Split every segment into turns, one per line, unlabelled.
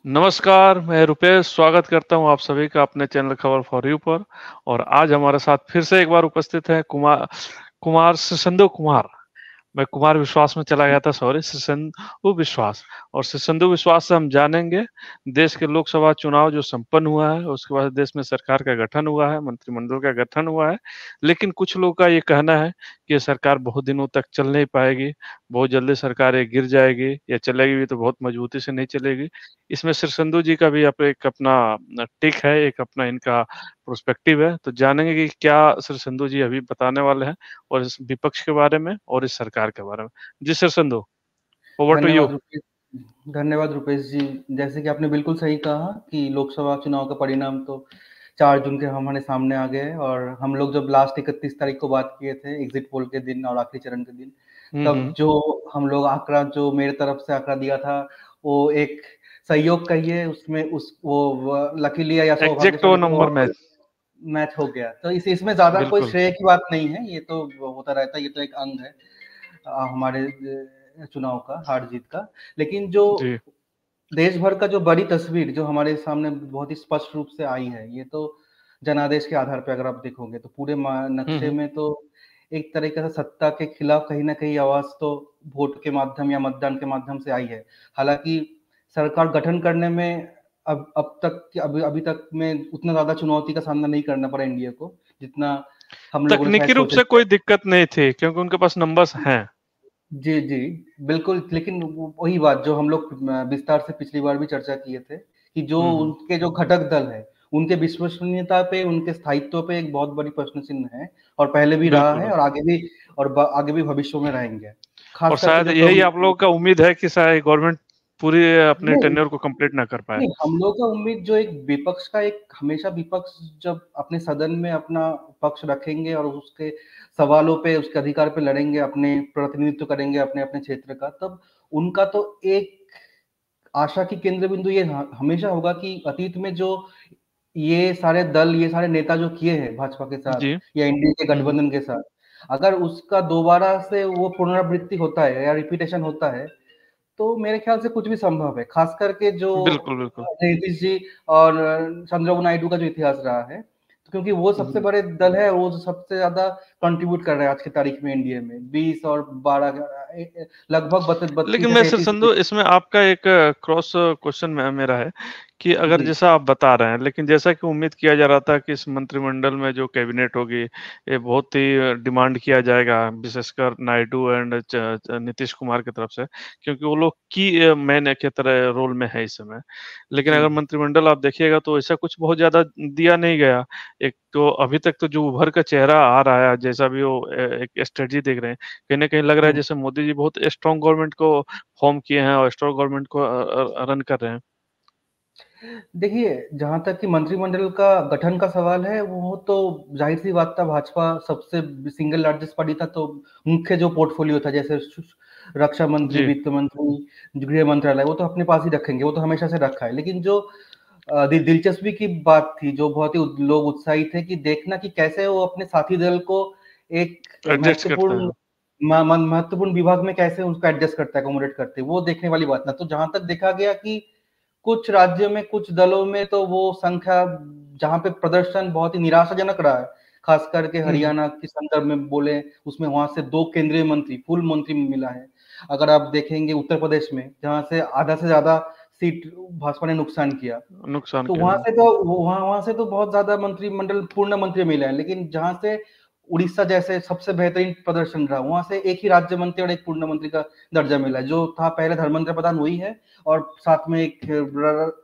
नमस्कार, मैं रुपेश स्वागत करता हूँ आप सभी का अपने चैनल खबर फॉर यू पर। और आज हमारे साथ फिर से एक बार उपस्थित है कुमार कुमार सिसंदु कुमार। मैं कुमार विश्वास में चला गया था, सॉरी, सिसंदु विश्वास। और सिसंदु विश्वास से हम जानेंगे देश के लोकसभा चुनाव जो संपन्न हुआ है, उसके बाद देश में सरकार का गठन हुआ है, मंत्रिमंडल का गठन हुआ है। लेकिन कुछ लोगों का ये कहना है कि ये सरकार बहुत दिनों तक चल नहीं पाएगी, बहुत जल्दी सरकार ये गिर जाएगी, या चलेगी भी तो बहुत मजबूती से नहीं चलेगी। इसमें सिसंदु जी का भी एक अपना टेक है, एक अपना इनका पर्सपेक्टिव है। तो जानेंगे कि क्या सिसंदु जी अभी बताने वाले हैं, और इस विपक्ष के बारे में और इस सरकार के बारे में। जी sir Sandhu, over to you.
धन्यवाद रुपेश। धन्यवाद रुपेश जी। जैसे कि आपने बिल्कुल सही कहा कि लोकसभा चुनाव का परिणाम तो 4 जून के हमारे सामने आ गए, और हम लोग जब लास्ट 31 तारीख को बात किए थे एग्जिट पोल के दिन और आखिरी चरण के दिन, तब जो हम लोग आंकड़ा, जो मेरे तरफ से आंकड़ा दिया था, वो एक सहयोग कहिए, उसमें उस वो लकीली या
एग्जैक्ट
सौभाग्यशाली
नंबर मैच।
मैच हो गया। तो इसमें ज्यादा कोई
बिल्कुल।
श्रेय की बात नहीं है, ये तो होता रहता है, ये तो एक अंग है हमारे चुनाव का, हार जीत का। लेकिन जो
जी।
देश भर का जो बड़ी तस्वीर जो हमारे सामने बहुत ही स्पष्ट रूप से आई है, ये तो जनादेश के आधार पे अगर आप देखोगे तो पूरे नक्शे में तो एक तरीके से सत्ता के खिलाफ कहीं ना कहीं आवाज तो वोट के माध्यम या मतदान के माध्यम से आई है। हालांकि सरकार गठन करने में अभी तक में उतना ज्यादा चुनौती का सामना नहीं करना पड़ा इंडिया को, जितना हम लोगों ने शायद
तकनीकी रूप
सोचे
से
थे।
कोई दिक्कत नहीं थी क्योंकि उनके पास नंबर्स हैं।
जी, जी, बिल्कुल। लेकिन वही बात जो हम लोग विस्तार से पिछली बार भी चर्चा किए थे कि जो उनके जो घटक दल है, उनके विश्वसनीयता पे, उनके स्थायित्व पे एक बहुत बड़ी प्रश्न चिन्ह है, और पहले भी रहा
बिल्कुल
है,
बिल्कुल।
और आगे भी भविष्य में रहेंगे।
और
खास करके
शायद
जब
यही
लोग
आप लोगों का उम्मीद है कि शायद गवर्नमेंट पूरी अपने
नहीं,
टेन्योर को कंप्लीट ना कर पाए।
नहीं, हम लोग का उम्मीद जो एक विपक्ष का, एक हमेशा विपक्ष जब अपने सदन में अपना पक्ष रखेंगे और उसके सवालों पे, उसके अधिकार पे लड़ेंगे, अपने प्रतिनिधित्व करेंगे अपने क्षेत्र का, तब उनका तो एक आशा की केंद्र बिंदु ये हमेशा होगा कि अतीत में जो ये सारे दल, ये सारे नेता जो किए हैं भाजपा के साथ
जी।
या एनडीए के गठबंधन के साथ, अगर उसका दोबारा से वो पुनरावृत्ति होता है या रिपीटेशन होता है, तो मेरे ख्याल से कुछ भी संभव है। खास करके जो
बिल्कुल बिल्कुल।
नीतीश जी और चंद्रबाबू नायडू का जो इतिहास रहा है, क्योंकि वो सबसे बड़े दल है, वो जो सबसे ज्यादा कंट्रीब्यूट कर रहे हैं आज की तारीख में इंडिया में, 20 और 12 लगभग 32
लेकिन
या
मैं सर
33
संधू, इसमें आपका एक क्रॉस क्वेश्चन मेरा है कि अगर
जी।
जैसा आप बता रहे हैं, लेकिन जैसा कि उम्मीद किया जा रहा था कि इस मंत्रिमंडल में जो कैबिनेट होगी, ये बहुत ही डिमांड किया जाएगा, विशेषकर नायडू एंड नीतीश कुमार की तरफ से, क्योंकि वो लोग की मैन के तरह रोल में है इस समय। लेकिन
जी।
अगर मंत्रिमंडल आप देखिएगा तो ऐसा कुछ बहुत ज्यादा दिया नहीं गया। एक तो अभी तक तो जो उभर का चेहरा आ रहा है, जैसा भी वो एक स्ट्रेटजी देख रहे हैं, कहीं ना कहीं लग रहा है
हुँ।
जैसे मोदी जी बहुत स्ट्रांग गवर्नमेंट को फॉर्म किए हैं और स्ट्रांग गवर्नमेंट को रन कर रहे हैं।
देखिए, जहाँ तक कि मंत्रिमंडल का गठन का सवाल है, वो तो ज़ाहिर-सी बात था, भाजपा सबसे सिंगल लार्जेस्ट पार्टी था, तो मुख्य जो पोर्टफोलियो था, जैसे रक्षा मंत्री,
जी।
वित्त मंत्री, गृह मंत्रालय, वो तो अपने पास ही रखेंगे, वो तो हमेशा से रखा है। लेकिन जो दिलचस्पी की बात थी, जो बहुत ही लोग उत्साही थे कि देखना कि कैसे वो अपने साथी दल को एक
एडजस्ट करता
महत्वपूर्ण
है।
महत्वपूर्ण विभाग में कैसे उसको एडजस्ट करता है, अकोमोडेट करते हैं, वो देखने वाली बात था। तो जहाँ तक देखा गया कि कुछ राज्यों में, कुछ दलों में तो वो संख्या, जहाँ पे प्रदर्शन बहुत ही निराशाजनक रहा है, खास करके हरियाणा के संदर्भ में बोले, उसमें वहां से 2 केंद्रीय मंत्री, फुल मंत्री मिला है। अगर आप देखेंगे उत्तर प्रदेश में, जहाँ से आधा से ज्यादा सीट भाजपा ने नुकसान किया,
नुकसान
तो
किया
वहां
है।
से तो वहां से तो बहुत ज्यादा मंत्रिमंडल, पूर्ण मंत्री मिले हैं। लेकिन जहां से उड़ीसा जैसे सबसे बेहतरीन प्रदर्शन रहा, वहां से एक ही राज्य मंत्री और एक पूर्ण मंत्री का दर्जा मिला है, जो था पहले धर्मेंद्र प्रधान वही है, और साथ में एक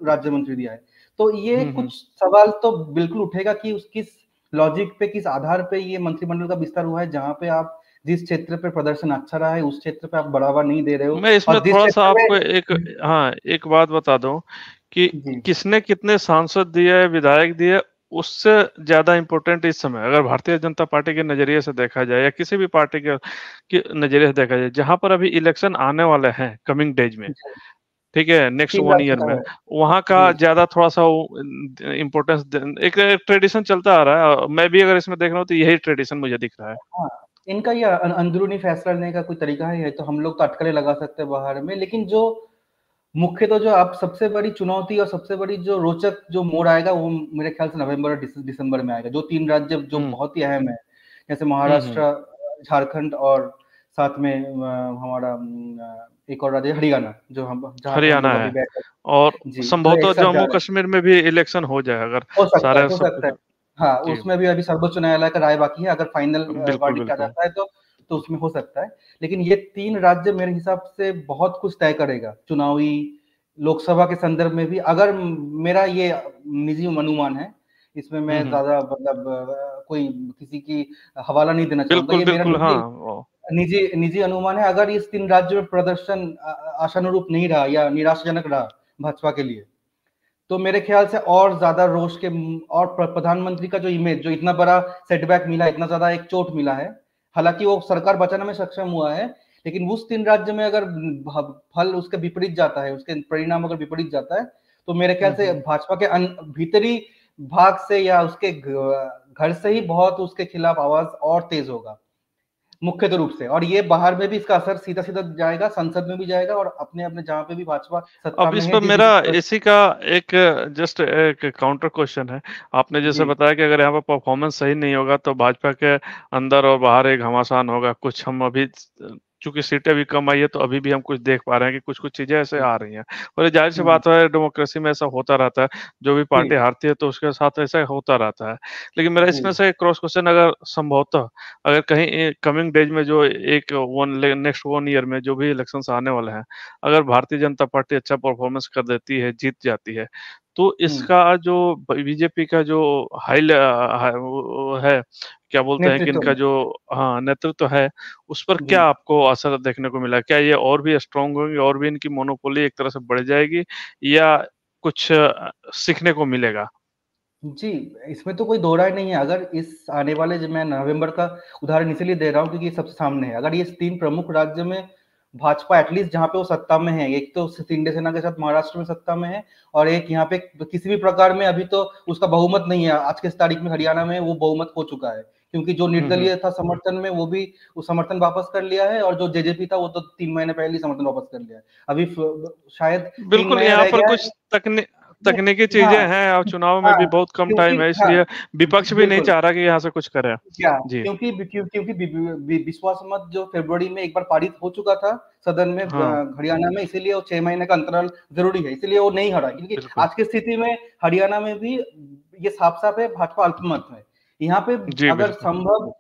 राज्य मंत्री दिया है। तो ये कुछ सवाल तो बिल्कुल उठेगा कि उस किस लॉजिक पे, किस आधार पे ये मंत्रिमंडल का विस्तार हुआ है, जहां पे आप जिस क्षेत्र पे प्रदर्शन अच्छा रहा है, उस क्षेत्र पे आप बढ़ावा नहीं दे रहे हो,
मैं इसमें
और जिस
थोड़ा-सा
क्षेत्र
आपको एक
में
हाँ, एक बात बता दूँ कि
जी,
किसने कितने सांसद दिए, विधायक दिए, उससे ज़्यादा इम्पोर्टेंट इस समय अगर भारतीय जनता पार्टी के नज़रिए से देखा जाए या किसी भी पार्टी के नज़रिए से देखा जाए, जहाँ पर अभी इलेक्शन आने वाले हैं कमिंग डेज़ में, ठीक है? नेक्स्ट
3
1
राज्य
ईयर
का
में,
है।
वहाँ का
जी।
ज़्यादा थोड़ा-सा वो इम्पोर्टेंस एक ट्रेडिशन चलता आ रहा है। मैं भी अगर इसमें देख रहा हूँ तो यही ट्रेडिशन मुझे दिख रहा है।
हाँ, इनका ये अंदरूनी फैसला लेने का कोई तरीका है, ये तो हम लोग तो अटकलें लगा सकते हैं बाहर में, लेकिन जो मुख्य तो जो अब सबसे बड़ी चुनौती और सबसे बड़ी जो रोचक जो मोड़ आएगा वो मेरे ख्याल से नवंबर और दिसंबर में आएगा। जो 3 राज्य जो बहुत ही अहम है, जैसे
हम्म।
महाराष्ट्र, झारखंड और साथ में हमारा एक और राज्य हरियाणा, जो हम जहाँ पे हम
हरियाणा
लोग अभी
है,
बैठे
और
जी, जो
संभवतः
एक साथ जा
जम्मू
रहे हैं।
कश्मीर में भी इलेक्शन हो जाए अगर
हो सकता है,
सारे
हो
सब
सकता
कुछ।
है। हाँ,
जी,
उसमें भी अभी सर्वोच्च न्यायालय का राय बाकी है, अगर फाइनल
बिल्कुल,
वर्डिक्ट आ
बिल्कुल।
जाता है तो उसमें हो सकता है। लेकिन ये 3 राज्य मेरे हिसाब से बहुत कुछ तय करेगा, चुनावी, लोकसभा के संदर्भ में भी। अगर मेरा ये निजी अनुमान है, इसमें
हुँ,
मैं
हुँ।
ज़्यादा मतलब कोई किसी की हवाला नहीं देना चाहूँगा,
बिल्कुल,
ये मेरा
बिल्कुल, हाँ,
निजी
ओ
निजी निजी अनुमान है। अगर इस 3 राज्यों में प्रदर्शन आशानुरूप नहीं रहा या निराशाजनक रहा भाजपा के लिए, तो मेरे ख्याल से और ज़्यादा रोष के और प्रधानमंत्री का जो इमेज, जो इतना बड़ा सेटबैक मिला, इतना ज़्यादा एक चोट मिला है, हालाँकि वो सरकार बचाने में सक्षम हुआ है, लेकिन उस 3 राज्य में अगर फल उसके विपरीत जाता है, उसके परिणाम अगर विपरीत जाता है, तो मेरे ख्याल
हुँ,
से
हुँ।
भाजपा के भीतरी भाग से या उसके घर से ही बहुत उसके खिलाफ आवाज़ और तेज़ होगा, मुख्य रूप से। और ये बाहर में भी इसका असर सीधा-सीधा जाएगा, संसद में भी जाएगा और अपने-अपने जहाँ पे भी भाजपा सत्ता
अब
में
इस
है,
पर
जिस-जिस
मेरा इसी का एक जस्ट एक काउंटर क्वेश्चन है। आपने जैसे
जी,
बताया कि अगर यहाँ पे परफॉर्मेंस सही नहीं होगा तो भाजपा के अंदर और बाहर एक घमासान होगा। कुछ हम अभी चूँकि सीटें भी कम आई है तो अभी भी हम कुछ देख पा रहे हैं कि कुछ-कुछ चीज़ें ऐसे
जी।
आ रही हैं। और ये ज़ाहिर-सी
हुँ,
बात है, डेमोक्रेसी में ऐसा होता रहता है। जो भी
जी,
पार्टी हारती है तो उसके साथ ऐसा होता रहता है। लेकिन मेरा
जी।
इसमें से एक क्रॉस क्वेश्चन, अगर संभवतः अगर कहीं कमिंग डेज़ में जो एक नेक्स्ट 1 ईयर में जो भी इलेक्शंस आने वाले हैं, अगर भारतीय जनता पार्टी अच्छा परफॉर्मेंस कर देती है, जीत जाती है, तो
हुँ,
इसका जो बीजेपी का जो वो है, क्या बोलते हैं कि
नेतृत्व
इनका
में।
जो हाँ, नेतृत्व है, उस पर
जी।
क्या आपको असर देखने को मिला? क्या ये और भी स्ट्रॉन्ग होंगे और भी इनकी मोनोपोली एक तरह से बढ़ जाएगी, या कुछ सीखने को मिलेगा?
जी, इसमें तो कोई दो राय नहीं है। अगर इस आने वाले जो मैं नवंबर का उदाहरण इसीलिए दे रहा हूँ क्योंकि ये सबसे सामने है। अगर ये 3 प्रमुख राज्य में भाजपा एटलीस्ट जहाँ पे वो सत्ता में है, एक तो शिंदे सेना के साथ महाराष्ट्र में सत्ता में है और एक यहाँ पे किसी भी प्रकार में अभी तो उसका बहुमत नहीं है। आज के इस तारीख में हरियाणा में वो बहुमत हो चुका है। क्योंकि जो
हुँ, हुँ।
निर्दलीय था समर्थन में वो भी वो समर्थन वापस कर लिया है और जो जेजेपी था वो तो 3 महीने पहले ही समर्थन वापस कर लिया है। अभी शायद 3
बिल्कुल,
महीने
यहाँ
रह
पर
गया
कुछ
है।
तकनीकी
हाँ,
चीज़ें हैं और चुनाव में
हाँ,
भी बहुत कम
क्योंकि
टाइम है,
हाँ,
इसलिए विपक्ष भी नहीं
बिल्कुल।
चाह रहा कि यहाँ से कुछ करें।
क्या
जी,
क्योंकि विश्वास मत जो फरवरी में एक बार पारित हो चुका था सदन में
हाँ,
हरियाणा में, इसीलिए वो 6 महीने का अंतराल ज़रूरी है, इसीलिए वो नहीं हरा। क्योंकि
बिल्कुल।
आज की स्थिति में हरियाणा में भी ये साफ-साफ है भाजपा अल्पमत है। यहाँ पे
जी,
अगर
बिल्कुल।
संभव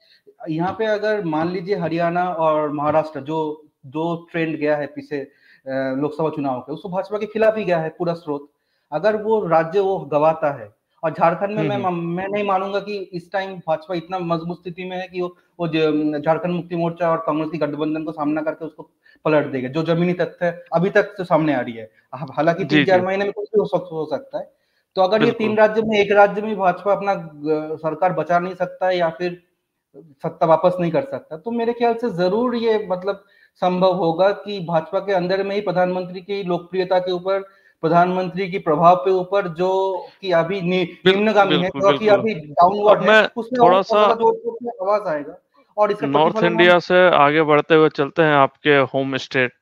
यहाँ पे अगर मान लीजिए हरियाणा और महाराष्ट्र जो ट्रेंड गया है पीछे लोकसभा चुनाव के, उसको भाजपा के खिलाफ ही गया है पूरा स्रोत। अगर वो राज्य वो गँवाता है और झारखंड में
हुँ, हुँ।
मैं नहीं मानूँगा कि इस टाइम भाजपा इतना मजबूत स्थिति में है कि वो झारखंड मुक्ति मोर्चा और कांग्रेस की गठबंधन को सामना करके उसको पलट देगा, जो ज़मीनी तथ्य अभी तक तो सामने आ रही है। हालाँकि
जी,
3-4
जी।
महीने में कुछ भी हो सकता है। तो अगर ये 3
बिल्कुल।
राज्य में एक राज्य में भाजपा अपना सरकार बचा नहीं सकता है या फिर सत्ता वापस नहीं कर सकता, तो मेरे ख्याल से ज़रूर ये मतलब संभव होगा कि भाजपा के अंदर में ही प्रधानमंत्री की लोकप्रियता के ऊपर, प्रधानमंत्री की प्रभाव के ऊपर जो कि अभी निम्नगामी है,
बिल्कुल,
जो कि
बिल्कुल।
अभी
अब
डाउनवर्ड है,
मैं
उसमें और
थोड़ा-सा
ज़्यादा जोर-शोर से आवाज़ आएगा और इसका
नॉर्थ
प्रतिफलन हम
इंडिया से आगे बढ़ते हुए चलते हैं आपके होम स्टेट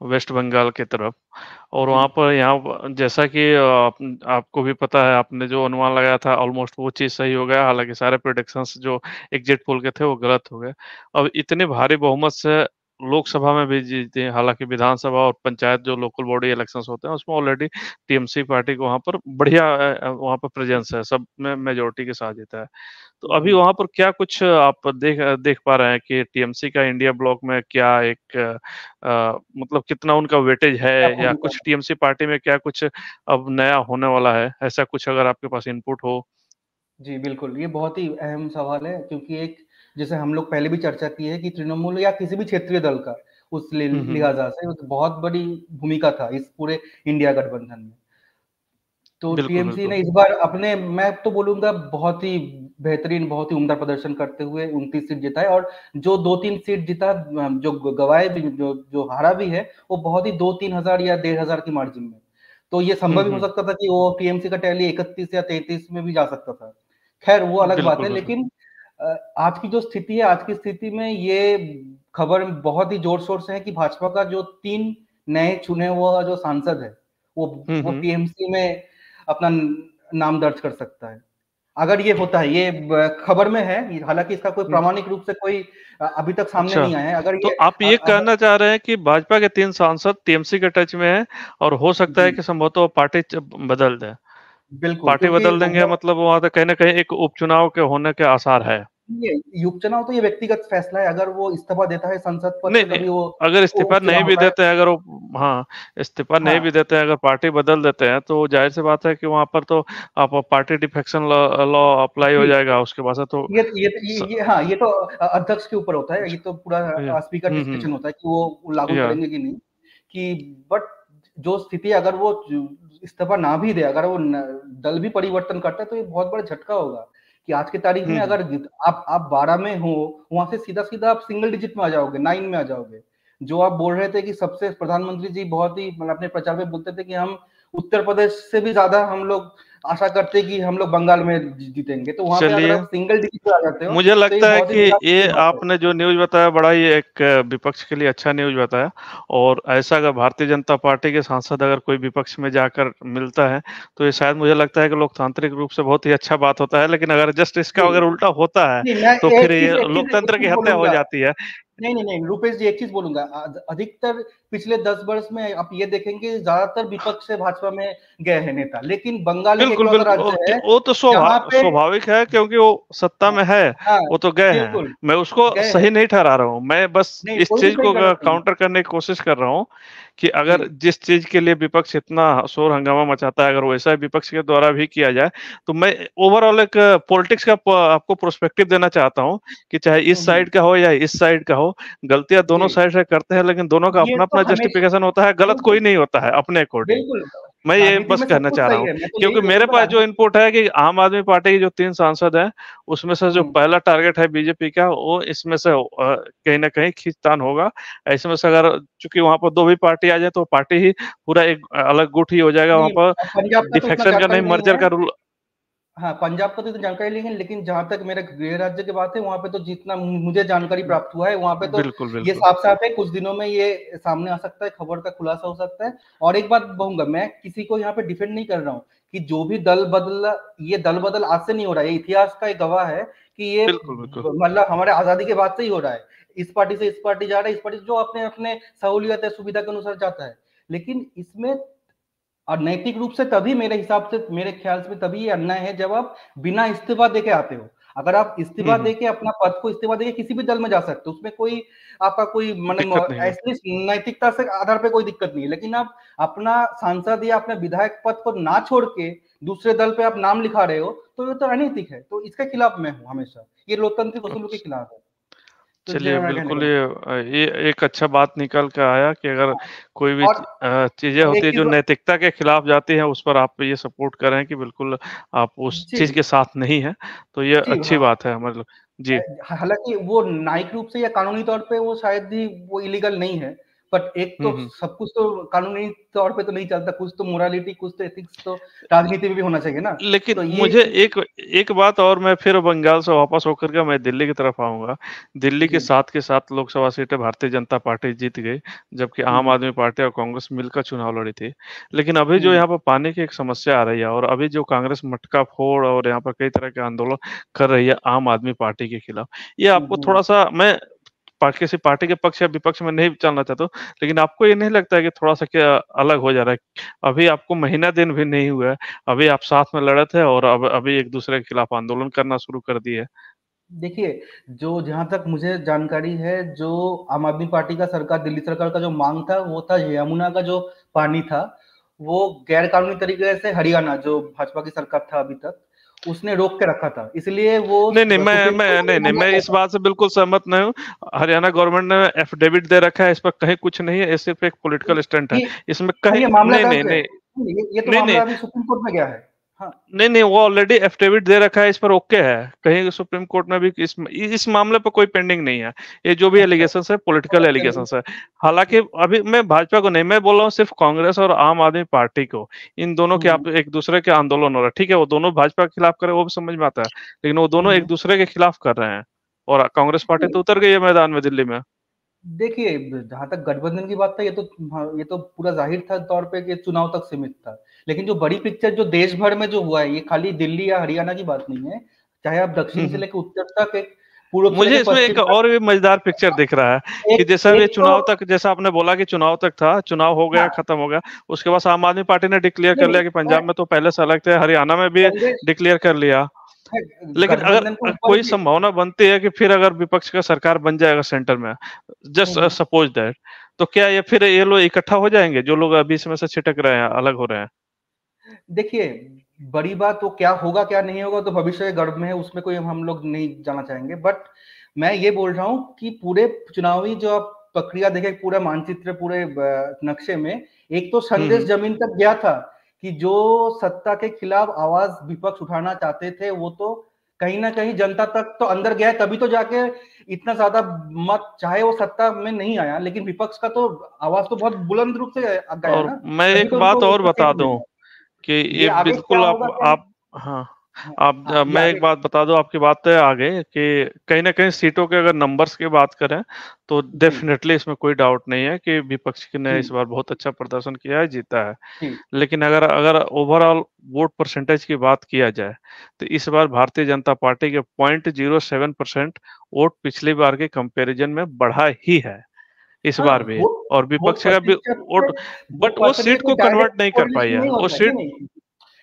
वेस्ट बंगाल की तरफ। और
जी,
वहाँ पर जैसा कि आपको भी पता है, आपने जो अनुमान लगाया था ऑलमोस्ट वो चीज़ सही हो गया। हालाँकि सारे प्रेडिक्शंस जो एग्ज़िट पोल के थे वो गलत हो गए। अब इतने भारी बहुमत से लोकसभा में भी जीते, हालाँकि विधानसभा और पंचायत जो लोकल बॉडी इलेक्शंस होते हैं उसमें ऑलरेडी टीएमसी पार्टी को वहाँ पर बढ़िया वहाँ पर प्रेज़ेंस है, सब में मेजॉरिटी के साथ जीता है। तो अभी
जी।
वहाँ पर क्या कुछ आप देख पा रहे हैं कि टीएमसी का इंडिया ब्लॉक में क्या एक मतलब कितना उनका वेटेज है,
क्या
या
भूमिका
कुछ टीएमसी पार्टी में क्या कुछ अब नया होने वाला है? ऐसा कुछ अगर आपके पास इनपुट हो?
जी, बिल्कुल, ये बहुत ही अहम सवाल है क्योंकि एक जैसे हम लोग पहले भी चर्चा की है कि तृणमूल या किसी भी क्षेत्रीय दल का उस
हुँ, हुँ।
लिहाज़ा से एक बहुत बड़ी भूमिका था इस पूरे इंडिया गठबंधन में। तो
बिल्कुल,
टीएमसी
बिल्कुल।
ने इस बार अपने मैं तो बोलूँगा बहुत ही बेहतरीन, बहुत ही उम्दा प्रदर्शन करते हुए 29 सीट जीता है और जो 2-3 सीट जीता जो गँवाए भी जो हारा भी है, वो बहुत ही 2-3 हज़ार या 1,500 की मार्जिन में। तो ये
हुँ,
संभव ही हो
हुँ।
सकता था कि वो टीएमसी का टैली 31 या 33 में भी जा सकता था। ख़ैर वो अलग बात
बिल्कुल,
है
बिल्कुल।
लेकिन आज की जो स्थिति है, आज की स्थिति में ये खबर बहुत ही ज़ोर-शोर से है कि भाजपा का जो 3 नए चुने हुआ जो सांसद है वो टीएमसी में अपना नाम दर्ज कर सकता है, अगर ये होता है। ये खबर में है, हालांकि इसका कोई प्रामाणिक रूप से कोई अभी तक सामने
अच्छा,
नहीं आया है। अगर
तो
ये
आप ये कहना चाह रहे हैं कि भाजपा के 3 सांसद टीएमसी के टच में हैं और हो सकता है
जी
कि संभवतः वो पार्टी बदल दें।
बिल्कुल,
पार्टी
क्योंकि
बदल देंगे मतलब वहाँ तो कहीं न कहीं एक उपचुनाव के होने के आसार है।
ये उपचुनाव तो ये व्यक्तिगत फैसला है। अगर वो इस्तीफा देता है संसद पद
नहीं,
से,
नहीं,
तभी वो
अगर इस्तीफा नहीं
उपचुनाव
भी
होता है।
देते हैं, अगर वो हाँ, इस्तीफा नहीं
हाँ,
भी देते हैं, अगर पार्टी बदल देते हैं, तो ज़ाहिर-सी बात है कि वहाँ पर तो आप party defection law law apply हो
जी।
जाएगा, उसके बाद से तो स
हाँ, ये तो अध्यक्ष के ऊपर होता है।
ज
ये तो पूरा
या
स्पीकर डिस्क्रिप्शन होता है कि वो लागू
या
करेंगे कि नहीं। कि बट जो स्थिति, अगर वो इस्तीफा ना भी दे, अगर वो दल भी परिवर्तन करता है, तो ये बहुत बड़ा झटका होगा कि आज की तारीख
हुँ,
में
हुँ।
अगर आप 12 में हो, वहां से सीधा सीधा आप सिंगल डिजिट में आ जाओगे, 9 में आ जाओगे। जो आप बोल रहे थे कि सबसे प्रधानमंत्री जी बहुत ही मतलब अपने प्रचार में बोलते थे कि हम उत्तर प्रदेश से भी ज्यादा हम लोग आशा करते कि हम लोग बंगाल में जीतेंगे। तो वहां पे अगर
चलिए,
आप सिंगल डिजिट पे आ जाते हो,
मुझे
तो ये
लगता है
बहुत ही
कि ये
निराशाजनक बात है।
आपने जो न्यूज़ बताया बड़ा ही एक विपक्ष के लिए अच्छा न्यूज़ बताया और ऐसा अगर भारतीय जनता पार्टी के सांसद अगर कोई विपक्ष में जाकर मिलता है, तो ये शायद मुझे लगता है कि लोकतांत्रिक रूप से बहुत ही अच्छा बात होता है। लेकिन अगर जस्ट इसका
जी,
अगर उल्टा होता है,
नहीं मैं
तो फिर ये
एक
लोकतंत्र की
चीज
हत्या हो
बोलूंगा।
जाती है।
नहीं, रूपेश जी, एक चीज बोलूंगा। अधिकतर पिछले 10 वर्ष में आप ये देखेंगे, ज्यादातर विपक्ष से भाजपा में गए हैं नेता, लेकिन बंगाल एक
बिल्कुल,
इकलौता
बिल्कुल।
राज्य है
वो तो
जहाँ पे
स्वाभाविक है क्योंकि वो सत्ता में है,
हाँ,
वो तो गए हैं।
बिल्कुल
मैं उसको
गए हैं।
सही नहीं ठहरा रहा हूँ, मैं बस
नहीं,
इस
कोई भी
चीज़
सही
को
गलत नहीं है।
काउंटर करने की कोशिश कर रहा हूँ कि
जी
अगर जिस चीज़ के लिए विपक्ष इतना शोर-हंगामा मचाता है, अगर वैसा ही विपक्ष के द्वारा भी किया जाए, तो मैं ओवरऑल एक पॉलिटिक्स का प आपको पर्सपेक्टिव देना चाहता हूँ कि चाहे इस साइड का हो या इस साइड का हो, गलतियाँ दोनों
जी,
साइड से करते हैं, लेकिन दोनों का
ये तो
अपना-अपना
हमेशा
जस्टिफिकेशन होता है, गलत कोई
बिल्कुल
नहीं होता है अपने अकॉर्डिंग।
बिल्कुल
मैं ये
राजनीति
बस
में सब
कहना
कुछ
चाह रहा
सही
हूँ,
है, मैं तो यही
क्योंकि मेरे
बोलूंगा
पास जो
राजनीति।
इनपुट है कि आम आदमी पार्टी के जो 3 सांसद हैं, उसमें से जो
हम्म,
पहला टारगेट है बीजेपी का, वो इसमें से कहीं न कहीं खींचतान होगा। ऐसे में से अगर चूँकि वहाँ पर 2 भी पार्टी आ जाए, तो पार्टी ही पूरा एक अलग गुट ही हो जाएगा वहाँ
नहीं,
पर,
पंजाब का तो इतना
डिफेक्शन का नहीं,
जानकारी नहीं
मर्जर
है।
का रूल।
हाँ, पंजाब का तो इतनी जानकारी नहीं है, लेकिन जहाँ तक मेरे गृह राज्य की बात है, वहाँ पे तो जितना मुझे जानकारी प्राप्त हुआ है, वहाँ पे तो
बिल्कुल,
ये
बिल्कुल।
साफ-साफ है, कुछ दिनों में ये सामने आ सकता है, खबर का खुलासा हो सकता है। और एक बात कहूँगा, मैं किसी को यहाँ पे डिफेंड नहीं कर रहा हूँ कि जो भी दल बदला, ये दल बदल आज से नहीं हो रहा है, ये इतिहास का एक गवाह है कि ये
बिल्कुल, बिल्कुल।
मतलब हमारे आज़ादी के बाद से ही हो रहा है। इस पार्टी से इस पार्टी जा रहा है, इस पार्टी जो अपने-अपने सहूलियत या सुविधा के अनुसार जाता है। लेकिन इसमें और नैतिक रूप से तभी मेरे हिसाब से, मेरे ख्याल से तभी ये अन्याय है जब आप बिना इस्तीफा देके आते हो। अगर आप
हुँ,
इस्तीफा
हुँ।
देके अपना पद को इस्तीफा देके किसी भी दल में जा सकते हो, उसमें कोई आपका कोई
दिक्कत
मतलब
नहीं है।
एटलीस्ट नैतिकता से आधार पे कोई दिक्कत नहीं है। लेकिन आप अपना सांसद या अपने विधायक पद को ना छोड़ के दूसरे दल पे आप नाम लिखा रहे हो, तो ये तो अनैतिक है। तो इसके खिलाफ मैं हूँ हमेशा। ये लोकतांत्रिक उसूलों के
अच्छा।
खिलाफ है। तो जो
चलिए,
मेरा कहने का
बिल्कुल
मतलब
ये एक अच्छा बात निकल के आया कि अगर
हाँ,
कोई भी
और
चीज़ें
और
होती
एक
हैं जो
चीज़
नैतिकता के खिलाफ जाती हैं, उस पर आप ये सपोर्ट कर रहे हैं कि बिल्कुल आप उस
जी,
चीज़ के साथ नहीं हैं, तो ये
जी,
अच्छी
हाँ।
बात है मतलब। जी।
हालाँकि वो न्यायिक रूप से या कानूनी तौर पे वो शायद ही वो इल्लीगल नहीं है। बट एक
हुँ,
तो
हुँ।
सब कुछ तो कानूनी तौर पे तो नहीं चलता, कुछ तो मोरालिटी, कुछ तो एथिक्स तो राजनीति में भी होना चाहिए ना।
लेकिन
तो ये
मुझे
चीज़
एक एक बात और मैं फिर बंगाल से वापस होकर के मैं दिल्ली की तरफ आऊँगा। दिल्ली
जी।
के 7 लोकसभा सीटें भारतीय जनता पार्टी जीत गई, जबकि आम
हुँ,
आदमी पार्टी और कांग्रेस मिलकर चुनाव लड़ी थी। लेकिन अभी जो
हुँ,
यहाँ पर पानी की एक समस्या आ रही है और अभी जो कांग्रेस मटका फोड़ और यहाँ पर कई तरह के आंदोलन कर रही है आम आदमी पार्टी के खिलाफ, ये
हुँ,
आपको
हुँ।
थोड़ा-सा मैं किसी पार्टी के पक्ष या विपक्ष में नहीं चलना चाहता हूँ, लेकिन आपको ये नहीं लगता है कि थोड़ा-सा क्या अलग हो जा रहा है? अभी आपको महीना दिन भी नहीं हुआ है, अभी आप साथ में लड़े थे और अब अभी एक-दूसरे के खिलाफ आंदोलन करना शुरू कर दिए।
देखिए, जो जहाँ तक मुझे जानकारी है, जो आम आदमी पार्टी का सरकार, दिल्ली सरकार का जो माँग था, वो था यमुना का जो पानी था, वो गैर कानूनी तरीके से हरियाणा, जो भाजपा की सरकार था अभी तक, उसने रोक के रखा था। इसलिए वो
नहीं, नहीं,
सुप्रीम कोर्ट में
नहीं,
मामला
मैं
गया
इस
था।
बात से बिल्कुल सहमत नहीं हूँ। हरियाणा गवर्नमेंट ने एफिडेविट दे रखा है, इस पर कहीं कुछ नहीं है, ये सिर्फ़ एक पॉलिटिकल स्टंट है।
ये
इसमें
हाँ,
कहीं
ये मामला
नहीं, नहीं,
दर्ज है।
नहीं,
ये तो
नहीं, नहीं।
मामला अभी सुप्रीम कोर्ट में गया है। हाँ,
नहीं, नहीं, वो ऑलरेडी एफिडेविट दे रखा है, इस पर ओके है। कहीं सुप्रीम कोर्ट में भी इस मामले पे कोई पेंडिंग नहीं है। ये जो भी
अच्छा।
एलिगेशंस है, पॉलिटिकल
चलिए,
एलिगेशंस है। हालाँकि अभी मैं भाजपा को नहीं, मैं बोल रहा हूँ सिर्फ़ कांग्रेस और आम आदमी पार्टी को। इन दोनों
हुँ,
के
हुँ,
आप एक-दूसरे के आंदोलन हो रहा है। ठीक है, वो दोनों भाजपा के खिलाफ कर रहे हैं, वो भी समझ में आता है। लेकिन वो
हुँ,
दोनों
हुँ।
एक-दूसरे के खिलाफ कर रहे हैं और कांग्रेस पार्टी तो उतर गई है मैदान में दिल्ली में।
देखिए, जहाँ तक गठबंधन की बात था, ये तो पूरा ज़ाहिर था तौर पे कि चुनाव तक सीमित था। लेकिन जो बड़ी पिक्चर जो देश भर में जो हुआ है, ये खाली दिल्ली या हरियाणा की बात नहीं है। चाहे आप दक्षिण से लेके उत्तर तक, एक पूर्व से
मुझे
लेके
इसमें
पश्चिम
एक
तक,
और भी मजेदार पिक्चर दिख रहा है कि
एक
जैसा ये
एक तो
चुनाव तक, जैसा आपने बोला कि चुनाव तक था, चुनाव हो गया,
हाँ,
खत्म हो गया, उसके बाद आम आदमी पार्टी ने डिक्लेयर कर
नहीं,
लिया कि पंजाब में तो पहले से अलग थे, हरियाणा में भी
कांग्रेस
डिक्लेयर कर लिया। लेकिन अगर
गठबंधन के ऊपर
कोई
भी।
संभावना बनती है कि फिर अगर विपक्ष का सरकार बन जाएगा सेंटर में,
हुँ,
जस्ट
हुँ।
सपोज दैट, तो क्या ये फिर ये लोग इकट्ठा हो जाएंगे, जो लोग अभी इसमें से छिटक रहे हैं, अलग हो रहे हैं?
देखिए, बड़ी बात वो क्या होगा, क्या नहीं होगा तो भविष्य के गर्भ में है, उसमें कोई हम लोग नहीं जाना चाहेंगे। बट मैं ये बोल रहा हूँ कि पूरे चुनावी जो आप प्रक्रिया देखें, पूरा मानचित्र, पूरे नक्शे में एक तो संदेश
हम्म।
जमीन तक गया था कि जो सत्ता के खिलाफ आवाज विपक्ष उठाना चाहते थे, वो तो कहीं ना कहीं जनता तक तो अंदर गया, तभी तो जाके इतना ज्यादा मत, चाहे वो सत्ता में नहीं आया, लेकिन विपक्ष का तो आवाज तो बहुत बुलंद रूप से गया
और
ना,
मैं
तभी
एक
तो
बात
उनको
और
उसका
बता
सीट
दूं
मिला।
कि
ये
ये
आगे क्या
बिल्कुल
होगा क्या नहीं।
आप हाँ,
हाँ,
आप
हाँ, ये
मैं एक
आगे।
बात बता दूं, आपकी बात है आगे कि कहीं ना कहीं सीटों के अगर नंबर्स की बात करें तो
जी,
डेफिनेटली इसमें कोई डाउट नहीं है कि विपक्ष ने
जी,
इस बार बहुत अच्छा प्रदर्शन किया है, जीता है।
जी,
लेकिन अगर अगर ओवरऑल वोट परसेंटेज की बात किया जाए तो इस बार भारतीय जनता पार्टी के 0.07% वोट पिछली बार के कंपैरिजन में बढ़ा ही है, इस
हाँ,
बार भी। और
वोट
विपक्ष का भी
प्रतिशत से,
वोट,
वोट
बट वो
परसेंटेज
सीट
से
को
डायरेक्ट
कन्वर्ट नहीं कर पाई
कोरिलेशन
है,
नहीं
वो
होता है,
सीट,
नहीं, नहीं।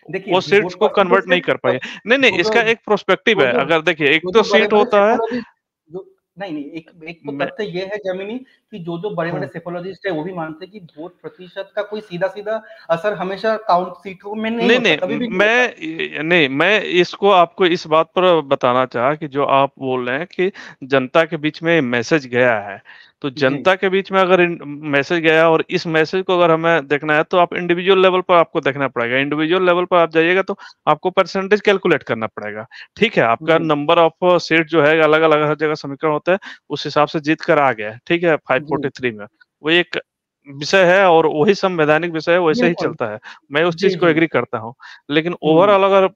वो
देखिए,
सीट्स
वोट
को
परसेंटेज
कन्वर्ट
से
नहीं कर पाई है। नहीं नहीं,
जो जो
इसका एक प्रोस्पेक्टिव
जो
है,
जो
अगर देखिए एक
जो
तो
जो
सीट
बड़े-बड़े
होता है।
सेफोलॉजिस्ट जो नहीं, नहीं, एक तो
मैं
तथ्य ये है जमीनी कि जो बड़े-बड़े
हम्म,
सेफोलॉजिस्ट है, वो भी मानते हैं कि वोट प्रतिशत का कोई सीधा-सीधा असर हमेशा काउंट सीटों में नहीं
नहीं
होता,
नहीं,
कभी भी नहीं होता।
मैं इसको आपको इस बात पर बताना चाहा कि जो आप बोल रहे हैं कि जनता के बीच में मैसेज गया है, तो
जी,
जनता के बीच में अगर मैसेज गया और इस मैसेज को अगर हमें देखना है तो आप इंडिविजुअल लेवल पर आपको देखना पड़ेगा। इंडिविजुअल लेवल पर आप जाइएगा तो आपको परसेंटेज कैलकुलेट करना पड़ेगा। ठीक है, आपका
जी,
नंबर ऑफ सीट जो है अलग अलग हर जगह समीकरण होता है, उस हिसाब से जीत कर आ गया है, ठीक है,
जी,
543 में। वो एक विषय है और वही संवैधानिक विषय है, वैसे ही
बिल्कुल।
चलता है। मैं उस
जी,
चीज को
जी।
एग्री करता हूँ। लेकिन
हुँ,
ओवरऑल अगर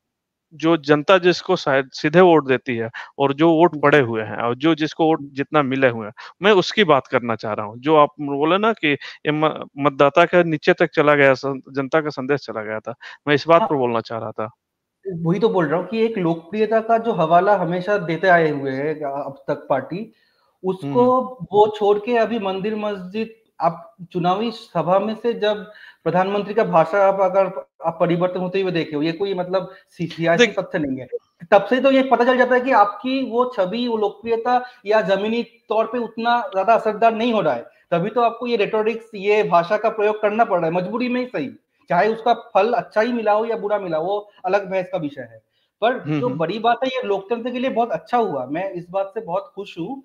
जो जनता जिसको शायद सीधे वोट देती है और जो वोट पड़े
जी।
हुए हैं और जो जिसको वोट जितना मिले हुए हैं, मैं उसकी बात करना चाह रहा हूँ। जो आप बोले ना कि ये मतदाता के नीचे तक चला गया, जनता का संदेश चला गया था, मैं इस बात
हाँ,
पर बोलना चाह रहा था।
वही तो बोल रहा हूँ कि एक लोकप्रियता का जो हवाला हमेशा देते आए हुए हैं अब तक पार्टी, उसको
हम्म।
वो छोड़ के अभी मंदिर मस्जिद, आप चुनावी सभा में से जब प्रधानमंत्री का भाषण आप परिवर्तन होते हुए देखे हो, ये कोई मतलब सियासी
देख
तथ्य नहीं है। तब से तो ये पता चल जाता है कि आपकी वो छवि, वो लोकप्रियता या जमीनी तौर पे उतना ज्यादा असरदार नहीं हो रहा है। तभी तो आपको ये रेटोरिक्स, ये भाषा का प्रयोग करना पड़ रहा है, मजबूरी में ही सही। चाहे उसका फल अच्छा ही मिला हो या बुरा मिला हो, वो अलग बहस का विषय है। पर जो
हम्म।
बड़ी बात है, ये लोकतंत्र के लिए बहुत अच्छा हुआ। मैं इस बात से बहुत खुश हूँ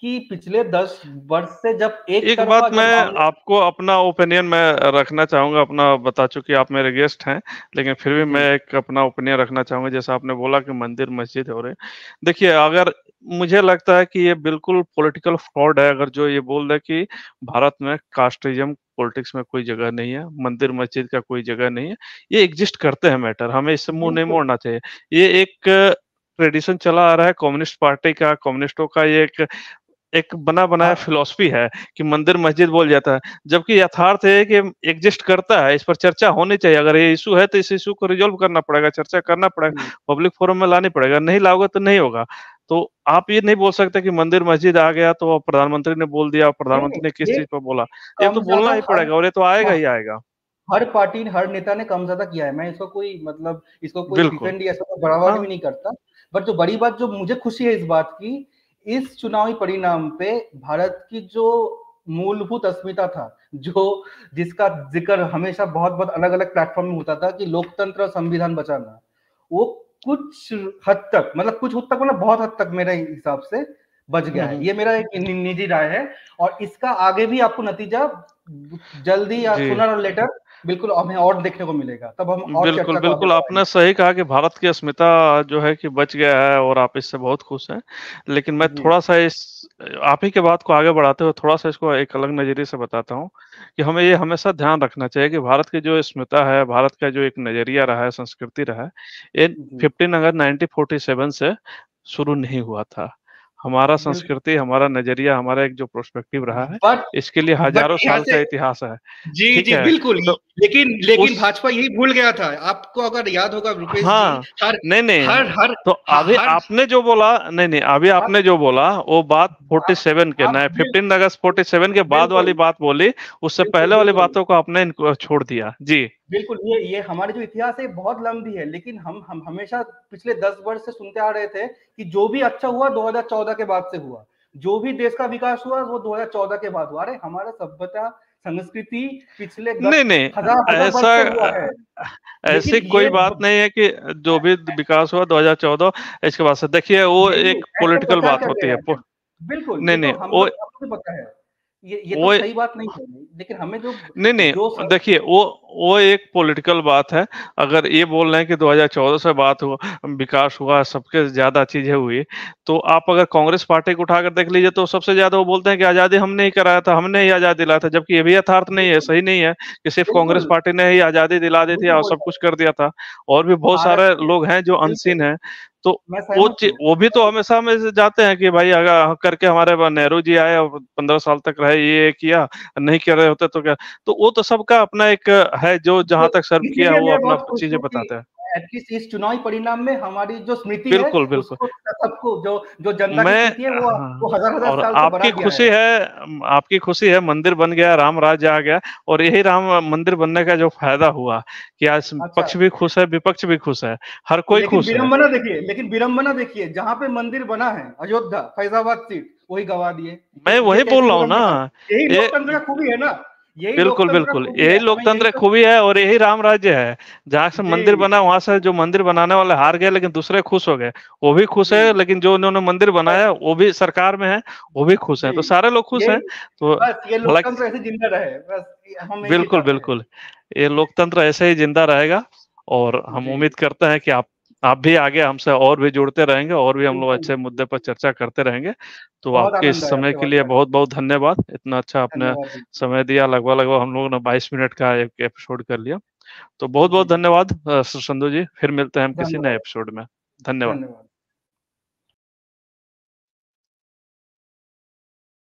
कि पिछले 10 वर्ष से जब एक
एक
तरफ़ा
बात
जब
मैं
मामले।
आपको अपना ओपिनियन मैं रखना चाहूँगा, अपना बता चूँकि आप मेरे गेस्ट हैं, लेकिन फिर भी मैं
जी,
एक अपना ओपिनियन रखना चाहूँगा। जैसा आपने बोला कि मंदिर मस्जिद हो रहे, देखिए अगर मुझे लगता है कि ये बिल्कुल पॉलिटिकल फ्रॉड है अगर जो ये बोल दे कि भारत में कास्टिज़्म पॉलिटिक्स में कोई जगह नहीं है, मंदिर मस्जिद का कोई जगह नहीं है। ये एग्ज़िस्ट करते हैं मैटर, हमें इससे मुँह नहीं
बिल्कुल।
मोड़ना चाहिए। ये एक ट्रेडिशन चला आ रहा है कम्युनिस्ट पार्टी का, कम्युनिस्टों का, ये एक एक बना-बनाया
हाँ,
फिलॉसफी है कि मंदिर मस्जिद बोल जाता है। जबकि यथार्थ है कि एग्ज़िस्ट करता है, इस पर चर्चा होनी चाहिए। अगर ये इश्यू है तो इस इश्यू को रिज़ॉल्व करना पड़ेगा, चर्चा करना पड़ेगा,
जी।
पब्लिक फोरम में लानी पड़ेगा, नहीं लाओगे तो नहीं होगा। तो आप ये नहीं बोल सकते कि मंदिर मस्जिद आ गया तो प्रधानमंत्री ने बोल दिया,
नहीं,
प्रधानमंत्री ने किस
नहीं, ये
चीज़ पर बोला। ये तो
कम
बोलना
ज़्यादा
ही
हर,
पड़ेगा और ये तो आएगा
हाँ,
ही आएगा।
हर पार्टी, हर नेता ने कम ज़्यादा किया है। मैं इसको कोई मतलब इसको कोई
बिल्कुल।
डिफेंड या ऐसा कोई बढ़ावा
हाँ।
भी नहीं करता। बट जो बड़ी बात, जो मुझे खुशी है इस बात की, इस चुनावी परिणाम पे भारत की जो मूलभूत अस्मिता था, जो जिसका ज़िक्र हमेशा बहुत-बहुत अलग-अलग प्लेटफ़ॉर्म में होता था कि लोकतंत्र और संविधान बचाना, वो कुछ हद तक, मतलब कुछ हद तक, मतलब बहुत हद तक मेरे हिसाब से बच
हुँ,
गया है।
हुँ।
ये मेरा एक निजी राय है, और इसका आगे भी आपको नतीजा जल्दी या
जी।
सूनर और लेटर बिल्कुल हमें और देखने को मिलेगा। तब हम और
बिल्कुल,
चर्चा को आगे
बिल्कुल, आपने
बढ़ाएँगे।
सही कहा कि भारत की अस्मिता जो है कि बच गया है और आप इससे बहुत खुश हैं। लेकिन मैं
जी,
थोड़ा-सा इस आप ही के बात को आगे बढ़ाते हुए थोड़ा-सा इसको एक अलग नज़रिए से बताता हूँ, कि हमें ये हमेशा ध्यान रखना चाहिए कि भारत की जो अस्मिता है, भारत का जो एक नज़रिया रहा है, संस्कृति रहा है, ये
जी,
15 अगस्त 1947 से शुरू नहीं हुआ था। हमारा
बिल्कुल।
संस्कृति, हमारा नज़रिया, हमारा एक जो पर्सपेक्टिव रहा है,
बट
इसके लिए
बट
हज़ारों
यहाँ
साल
से
का इतिहास है।
जी,
ठीक
जी,
है?
बिल्कुल।
तो
लेकिन लेकिन
उस
भाजपा यही भूल गया था। आपको अगर याद होगा रुपेश जी,
हाँ,
हर
नहीं, नहीं,
हर हर
तो
ह
अभी
हर
आपने जो बोला नहीं, नहीं, अभी
आप
आपने जो बोला, वो बात
आप
47 के
आप
न
बिल
15 अगस्त 47 के बाद वाली
बिल्कुल,
बात बोली, उससे
बिल्कुल,
पहले वाली
बिल्कुल।
बातों को आपने इनको छोड़ दिया। जी।
बिल्कुल, ये हमारी जो इतिहास है बहुत लंबी है, लेकिन हम हमेशा पिछले 10 वर्ष से सुनते आ रहे थे कि जो भी अच्छा हुआ 2014 के बाद से हुआ। जो भी देश का विकास हुआ वो 2014 के बाद हुआ। अरे हमारा सभ्यता, संस्कृति पिछले
नहीं, नहीं,
हज़ार
ऐसा
वर्ष से हुआ है।
ऐसी
लेकिन
कोई
ये
बात
ब
नहीं है कि जो भी विकास हुआ 2014 इसके बाद से देखिए वो
नहीं,
एक
ऐसे
पॉलिटिकल
प्रचार
बात
करते
होती है।
हैं। बिल्कुल,
नहीं,
ये तो
नहीं,
हम लोग सबको भी पता है। ये तो
वो
सही बात नहीं है, लेकिन हमें जो
नहीं,
जो
नहीं,
स
देखिए वो एक पॉलिटिकल बात है। अगर ये बोल रहे हैं कि 2014 से बात हुआ, विकास हुआ, सबके ज़्यादा चीज़ें हुई, तो आप अगर कांग्रेस पार्टी को उठाकर देख लीजिए तो सबसे ज़्यादा वो बोलते हैं कि आज़ादी हमने ही कराया था, हमने ही आज़ादी दिलाया था, जबकि ये भी यथार्थ नहीं है,
बिल्कुल,
सही नहीं है कि सिर्फ़ कांग्रेस
बिल्कुल,
पार्टी ने ही आज़ादी दिला दी थी
बिल्कुल
और
बोल
सब
रहे
कुछ
हैं।
कर दिया था। और भी बहुत
भारत
सारे
के
लोग हैं जो अनसीन
बिल्कुल,
हैं। तो
मैं सहमत हूँ।
वो भी तो हमेशा में से जाते हैं कि भाई अगर करके हमारे नेहरू जी आए और 15 साल तक रहे, ये किया, नहीं कर रहे होते तो क्या। तो वो तो सबका अपना एक है जो जहाँ
तो
तक सर्व किया
इसीलिए
वो
मैं
अपना
बहुत खुश
चीज़ें
हूँ कि
बताते हैं।
एटलीस्ट इस चुनावी परिणाम में हमारी जो स्मृति है,
बिल्कुल, बिल्कुल।
उसको सबको जो जो जनता की
मैं
स्मृति है वो
हाँ,
हज़ार-हज़ार
और
साल से बढ़ा
आपकी
दिया
खुशी
है।
है आपकी खुशी है मंदिर बन गया, राम राज्य आ गया और यही राम मंदिर बनने का जो फ़ायदा हुआ कि आज
अच्छा,
पक्ष भी खुश है, विपक्ष भी खुश है, हर कोई खुश है।
लेकिन विडंबना देखिए, जहाँ पे मंदिर बना है, अयोध्या, फैज़ाबाद सीट, वही गँवा दिए।
मैं
ये
वही
कैसी
बोल रहा हूँ ना,
विडंबना है? यही
ये
लोकतंत्र का खूबी है ना, यही
बिल्कुल,
लोकतंत्र का
बिल्कुल।
खूबी
यही
है, हमें यही
लोकतंत्र
तो
खूबी है और यही राम राज्य है। जहाँ से मंदिर
जी,
बना वहाँ से जो मंदिर बनाने वाले हार गए लेकिन दूसरे खुश हो गए। वो भी खुश है
जी,
लेकिन जो उन्होंने मंदिर
बस
बनाया वो भी सरकार में है, वो भी खुश हैं।
जी,
तो सारे लोग खुश हैं।
यही
तो
बस ये
हालाँकि
लोकतंत्र ऐसे ज़िंदा रहे, बस हम यही
बिल्कुल,
चाहते हैं।
बिल्कुल। ये लोकतंत्र ऐसे ही ज़िंदा रहेगा और हम
जी,
उम्मीद करते हैं कि आप भी आगे हमसे और भी जुड़ते रहेंगे और भी हम लोग
बिल्कुल,
अच्छे मुद्दे पर चर्चा करते रहेंगे। तो
बहुत
आपके इस
आनंद आया
समय
आपसे
के
बात
लिए
करके।
बहुत-बहुत धन्यवाद। इतना अच्छा आपने
धन्यवाद जी।
समय दिया लगभग-लगभग हम लोगों ने 22 मिनट का एक एपिसोड कर लिया। तो
जी,
बहुत-बहुत धन्यवाद संधू जी। फिर मिलते हैं हम किसी नए
धन्यवाद,
एपिसोड में। धन्यवाद।
धन्यवाद।